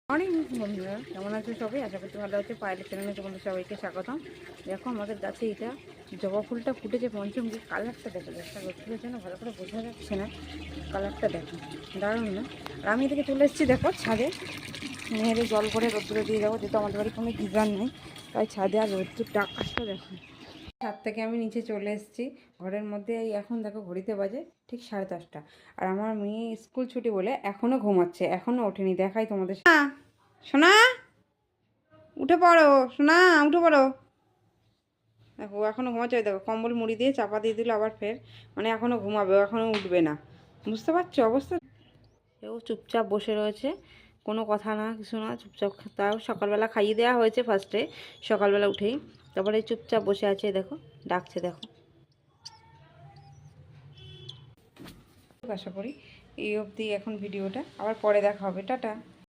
অনেক বন্ধুরা কেমন আছে সবাই? আশা করতে ভালো আছে। পায়েলের চ্যানেলে তোমাদের সবাইকে স্বাগতম। দেখো আমাদের গাছে এটা জবা ফুলটা ফুটেছে পঞ্চমী। কালারটা দেখো, একটা রোদ্দুরের জন্য ভালো করে বোঝা যাচ্ছে না। কালারটা দেখো, দারুণ না? আর আমি এদিকে চলে এসেছি দেখো ছাদে। মেয়েদের জল করে রোদ্দুরে দিয়ে যাবো, যেহেতু আমাদের বাড়ি কোনো গিজার নেই, তাই ছাদে আর রোদ্দুরটা আসতে দেখো। ছাদ থেকে আমি নিচে চলে এসেছি ঘরের মধ্যে। এই এখন দেখো ঘড়িতে বাজে ঠিক 10:30। আর আমার মেয়ে স্কুল ছুটি বলে এখনও ঘুমাচ্ছে, এখনও ওঠেনি। দেখাই তোমাদের। সোনা উঠে পড়ো, সোনা উঠে পড়ো। দেখো এখনও ঘুমাচ্ছে। দেখো কম্বল মুড়ি দিয়ে চাপা দিয়ে দিল আবার ফের, মানে এখনও ঘুমাবে, এখনও উঠবে না। বুঝতে পারছো অবস্থা? ও চুপচাপ বসে রয়েছে, কোনো কথা না কিছু না, চুপচাপ। তাও সকালবেলা খাইয়ে দেওয়া হয়েছে ফার্স্টে, সকালবেলা উঠেই। তারপরে চুপচাপ বসে আছে, দেখো ডাকছে দেখো। আশা করি এই অবধি এখন ভিডিওটা, আবার পরে দেখা হবে। টাটা।